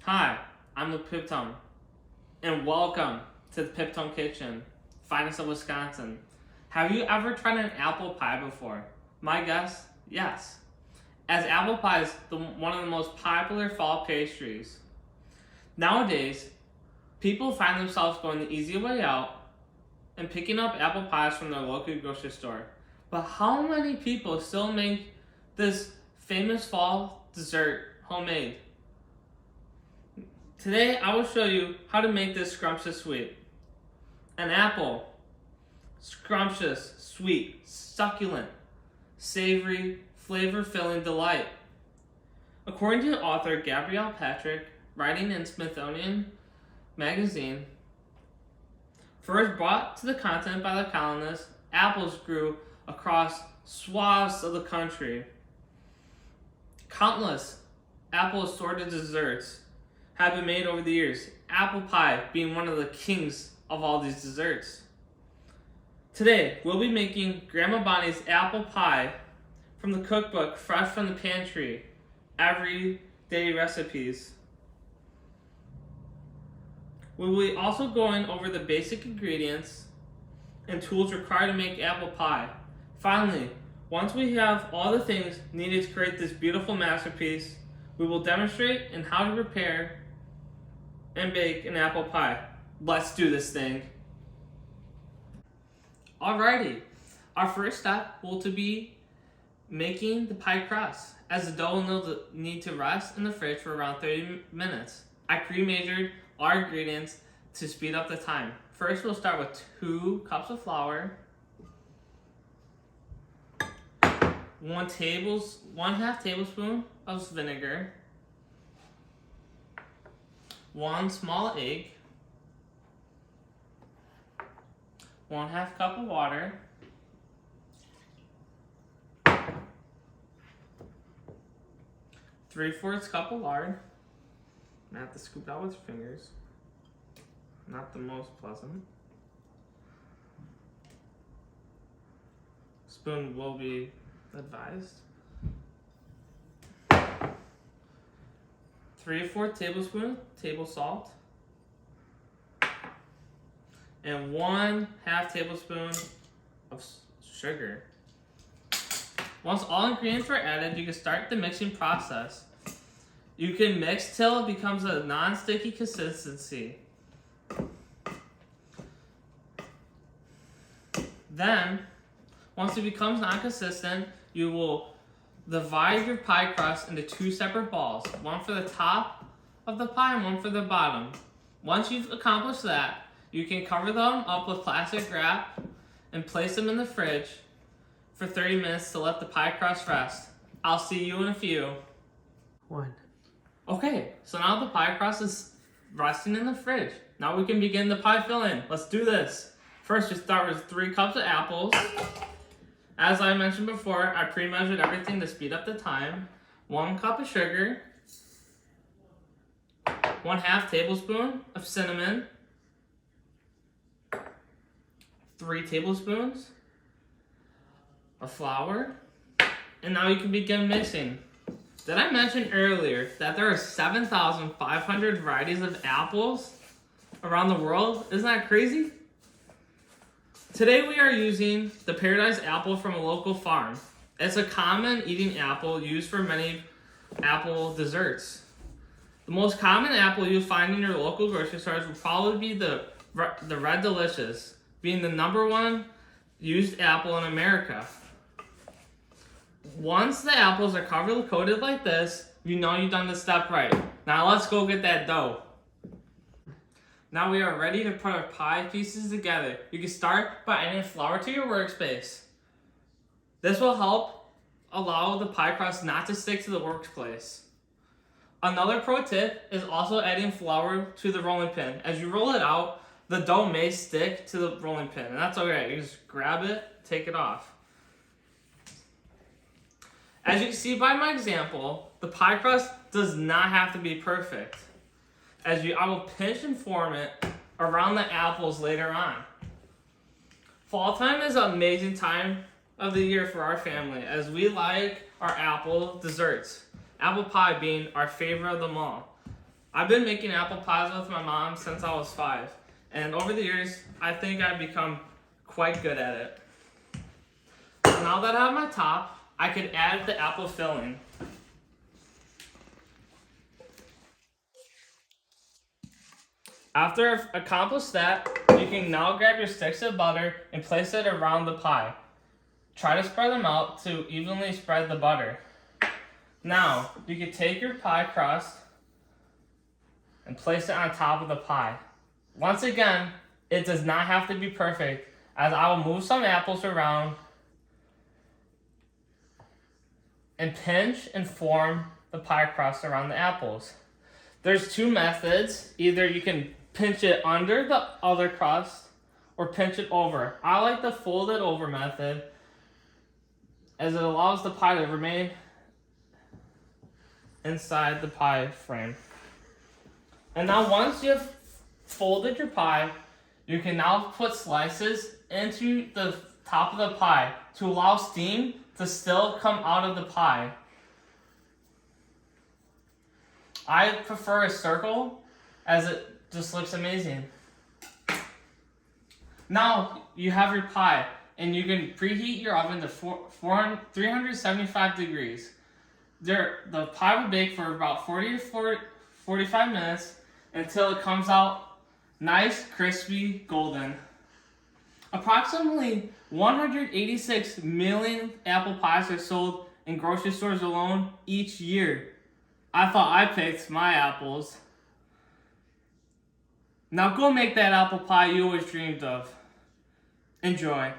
Hi, I'm the Piptone, and welcome to the Piptone Kitchen, finest of Wisconsin. Have you ever tried an apple pie before? My guess, yes. As apple pie is one of the most popular fall pastries. Nowadays, people find themselves going the easy way out and picking up apple pies from their local grocery store. But how many people still make this famous fall dessert homemade? Today, I will show you how to make this scrumptious sweet. An apple, scrumptious, sweet, succulent, savory, flavor-filling delight. According to author Gabrielle Patrick, writing in Smithsonian Magazine, first brought to the continent by the colonists, apples grew across swaths of the country. Countless apple-assorted desserts have been made over the years, apple pie being one of the kings of all these desserts. Today, we'll be making Grandma Bonnie's apple pie from the cookbook Fresh from the Pantry, Everyday Recipes. We will be also going over the basic ingredients and tools required to make apple pie. Finally, once we have all the things needed to create this beautiful masterpiece, we will demonstrate in how to prepare and bake an apple pie. Let's do this thing. Alrighty, our first step will to be making the pie crust, as the dough will need to rest in the fridge for around 30 minutes. I pre-measured our ingredients to speed up the time. First, we'll start with 2 cups of flour, 1/2 tablespoon of vinegar, 1 small egg, 1/2 cup of water, 3/4 cup of lard. You have to scoop it out with your fingers. Not the most pleasant. Spoon will be advised. 3/4 tablespoon table salt, and 1/2 tablespoon of sugar. Once all ingredients are added, you can start the mixing process. You can mix till it becomes a non-sticky consistency. Then, once it becomes non-consistent, you will divide your pie crust into 2 separate balls, one for the top of the pie and one for the bottom. Once you've accomplished that, you can cover them up with plastic wrap and place them in the fridge for 30 minutes to let the pie crust rest. I'll see you in a few. 1. Okay, so now the pie crust is resting in the fridge. Now we can begin the pie filling. Let's do this. First, we start with 3 cups of apples. As I mentioned before, I pre-measured everything to speed up the time. 1 cup of sugar, 1/2 tablespoon of cinnamon, 3 tablespoons of flour, and now you can begin mixing. Did I mention earlier that there are 7,500 varieties of apples around the world? Isn't that crazy? Today we are using the Paradise apple from a local farm. It's a common eating apple used for many apple desserts. The most common apple you'll find in your local grocery stores will probably be the Red Delicious, being the #1 used apple in America. Once the apples are coated like this, you know you've done this step right. Now let's go get that dough. Now we are ready to put our pie pieces together. You can start by adding flour to your workspace. This will help allow the pie crust not to stick to the workplace. Another pro tip is also adding flour to the rolling pin. As you roll it out, the dough may stick to the rolling pin, and that's okay. You just grab it, take it off. As you can see by my example, the pie crust does not have to be perfect. I will pinch and form it around the apples later on. Fall time is an amazing time of the year for our family, as we like our apple desserts. Apple pie being our favorite of them all. I've been making apple pies with my mom since I was 5. And over the years, I think I've become quite good at it. So now that I have my top, I can add the apple filling. After I've accomplished that, you can now grab your sticks of butter and place it around the pie. Try to spread them out to evenly spread the butter. Now, you can take your pie crust and place it on top of the pie. Once again, it does not have to be perfect, as I will move some apples around and pinch and form the pie crust around the apples. There's 2 methods. Either you can pinch it under the other crust or pinch it over. I like the fold it over method, as it allows the pie to remain inside the pie frame. And now once you have folded your pie, you can now put slices into the top of the pie to allow steam to still come out of the pie. I prefer a circle, as it just looks amazing. Now you have your pie, and you can preheat your oven to 375 degrees. The pie will bake for about 40 to 45 minutes until it comes out nice, crispy, golden. Approximately 186 million apple pies are sold in grocery stores alone each year. I thought I picked my apples. Now go make that apple pie you always dreamed of. Enjoy.